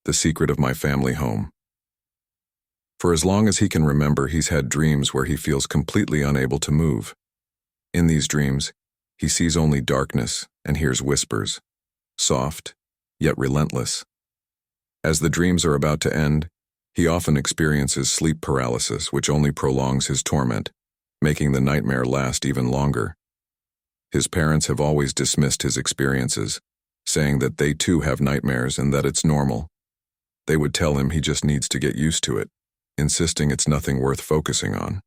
The secret of my family home. For as long as he can remember, he's had dreams where he feels completely unable to move. In these dreams, he sees only darkness and hears whispers, soft, yet relentless. As the dreams are about to end, he often experiences sleep paralysis, which only prolongs his torment, making the nightmare last even longer. His parents have always dismissed his experiences, saying that they too have nightmares and that it's normal. They would tell him he just needs to get used to it, insisting it's nothing worth focusing on.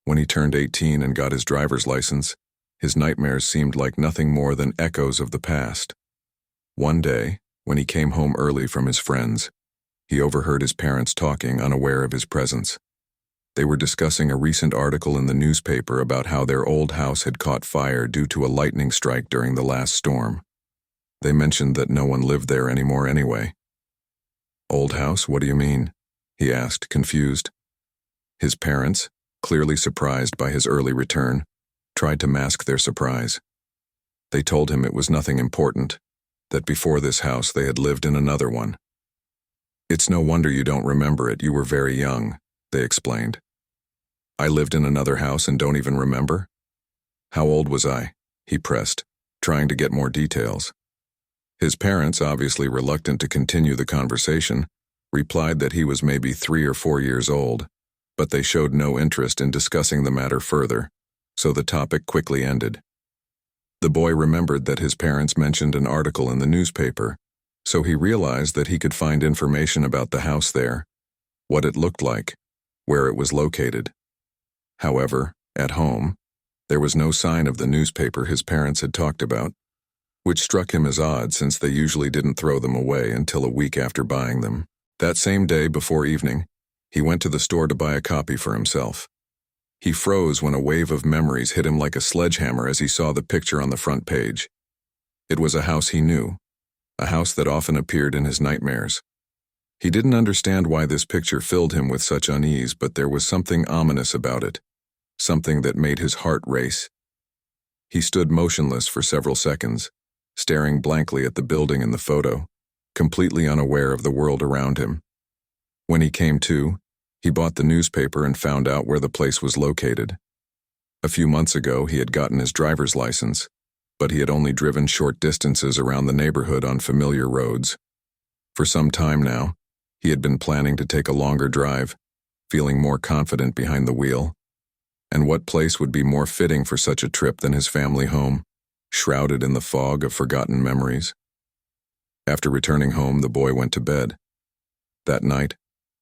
When he turned 18 and got his driver's license, his nightmares seemed like nothing more than echoes of the past. One day, when he came home early from his friends, he overheard his parents talking, unaware of his presence. They were discussing a recent article in the newspaper about how their old house had caught fire due to a lightning strike during the last storm. They mentioned that no one lived there anymore anyway. "Old house, what do you mean?" he asked, confused. His parents, clearly surprised by his early return, tried to mask their surprise. They told him it was nothing important, that before this house they had lived in another one. "It's no wonder you don't remember it, you were very young," they explained. "I lived in another house and don't even remember?" "How old was I?" he pressed, trying to get more details. His parents, obviously reluctant to continue the conversation, replied that he was maybe 3 or 4 years old, but they showed no interest in discussing the matter further, so the topic quickly ended. The boy remembered that his parents mentioned an article in the newspaper, so he realized that he could find information about the house there, what it looked like, where it was located. However, at home, there was no sign of the newspaper his parents had talked about, which struck him as odd since they usually didn't throw them away until a week after buying them. That same day, before evening, he went to the store to buy a copy for himself. He froze when a wave of memories hit him like a sledgehammer as he saw the picture on the front page. It was a house he knew, a house that often appeared in his nightmares. He didn't understand why this picture filled him with such unease, but there was something ominous about it, something that made his heart race. He stood motionless for several seconds, staring blankly at the building in the photo, completely unaware of the world around him. When he came to, he bought the newspaper and found out where the place was located. A few months ago, he had gotten his driver's license, but he had only driven short distances around the neighborhood on familiar roads. For some time now, he had been planning to take a longer drive, feeling more confident behind the wheel. And what place would be more fitting for such a trip than his family home, shrouded in the fog of forgotten memories? After returning home, the boy went to bed. That night,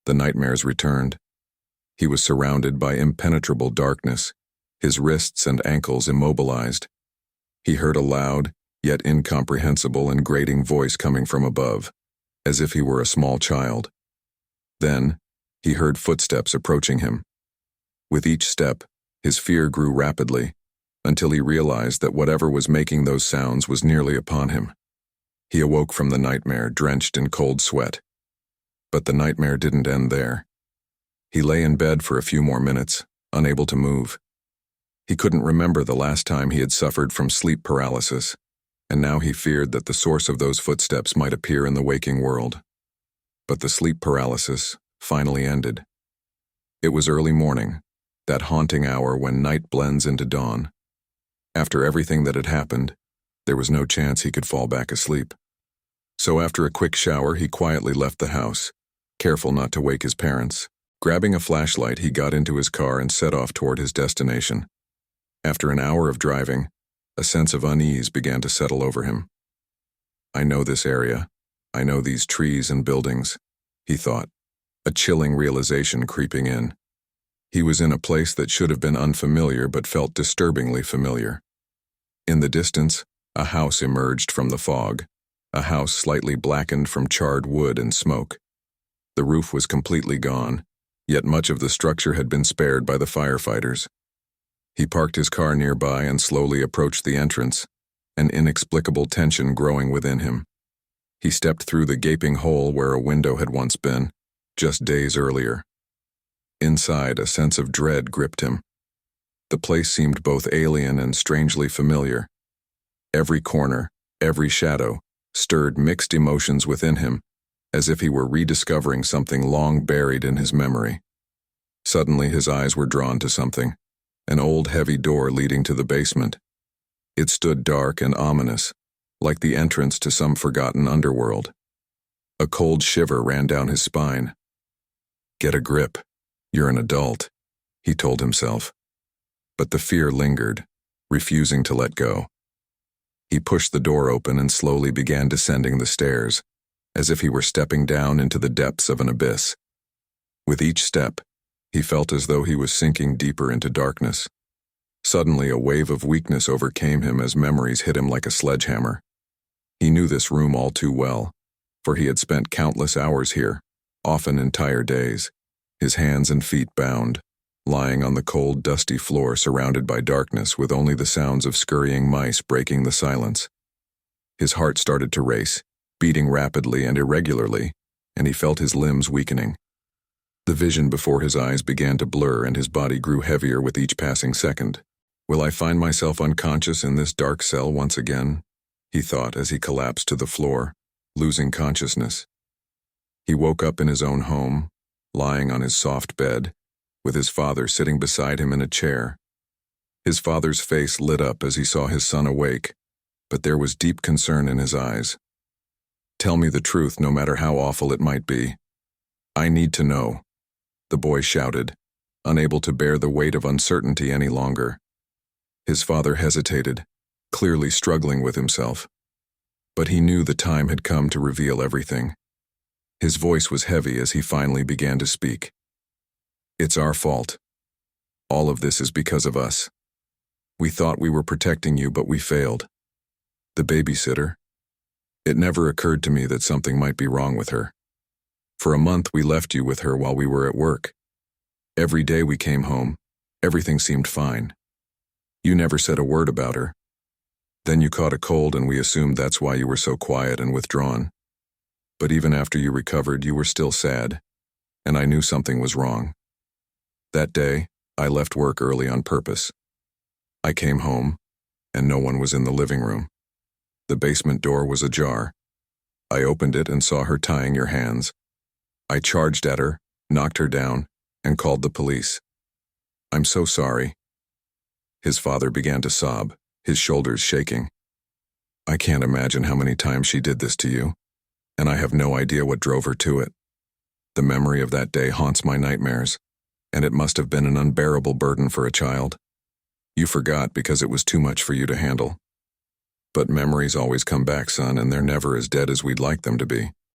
the nightmares returned. He was surrounded by impenetrable darkness, his wrists and ankles immobilized. He heard a loud, yet incomprehensible and grating voice coming from above, as if he were a small child. Then, he heard footsteps approaching him. With each step, his fear grew rapidly, until he realized that whatever was making those sounds was nearly upon him. He awoke from the nightmare, drenched in cold sweat. But the nightmare didn't end there. He lay in bed for a few more minutes, unable to move. He couldn't remember the last time he had suffered from sleep paralysis, and now he feared that the source of those footsteps might appear in the waking world. But the sleep paralysis finally ended. It was early morning, that haunting hour when night blends into dawn. After everything that had happened, there was no chance he could fall back asleep. So after a quick shower, he quietly left the house, careful not to wake his parents. Grabbing a flashlight, he got into his car and set off toward his destination. After an hour of driving, a sense of unease began to settle over him. "I know this area. I know these trees and buildings," he thought, a chilling realization creeping in. He was in a place that should have been unfamiliar but felt disturbingly familiar. In the distance, a house emerged from the fog, a house slightly blackened from charred wood and smoke. The roof was completely gone, yet much of the structure had been spared by the firefighters. He parked his car nearby and slowly approached the entrance, an inexplicable tension growing within him. He stepped through the gaping hole where a window had once been, just days earlier. Inside, a sense of dread gripped him. The place seemed both alien and strangely familiar. Every corner, every shadow, stirred mixed emotions within him, as if he were rediscovering something long buried in his memory. Suddenly his eyes were drawn to something, an old heavy door leading to the basement. It stood dark and ominous, like the entrance to some forgotten underworld. A cold shiver ran down his spine. "Get a grip. You're an adult," he told himself. But the fear lingered, refusing to let go. He pushed the door open and slowly began descending the stairs, as if he were stepping down into the depths of an abyss. With each step, he felt as though he was sinking deeper into darkness. Suddenly, a wave of weakness overcame him as memories hit him like a sledgehammer. He knew this room all too well, for he had spent countless hours here, often entire days, his hands and feet bound, lying on the cold, dusty floor surrounded by darkness with only the sounds of scurrying mice breaking the silence. His heart started to race, beating rapidly and irregularly, and he felt his limbs weakening. The vision before his eyes began to blur and his body grew heavier with each passing second. "Will I find myself unconscious in this dark cell once again?" he thought as he collapsed to the floor, losing consciousness. He woke up in his own home, lying on his soft bed, with his father sitting beside him in a chair. His father's face lit up as he saw his son awake, but there was deep concern in his eyes. "Tell me the truth, no matter how awful it might be. I need to know," the boy shouted, unable to bear the weight of uncertainty any longer. His father hesitated, clearly struggling with himself. But he knew the time had come to reveal everything. His voice was heavy as he finally began to speak. "It's our fault. All of this is because of us. We thought we were protecting you, but we failed. The babysitter. It never occurred to me that something might be wrong with her. For a month we left you with her while we were at work. Every day we came home, everything seemed fine. You never said a word about her. Then you caught a cold and we assumed that's why you were so quiet and withdrawn. But even after you recovered, you were still sad, and I knew something was wrong. That day, I left work early on purpose. I came home, and no one was in the living room. The basement door was ajar. I opened it and saw her tying your hands. I charged at her, knocked her down, and called the police. I'm so sorry." His father began to sob, his shoulders shaking. "I can't imagine how many times she did this to you, and I have no idea what drove her to it. The memory of that day haunts my nightmares, and it must have been an unbearable burden for a child. You forgot because it was too much for you to handle. But memories always come back, son, and they're never as dead as we'd like them to be."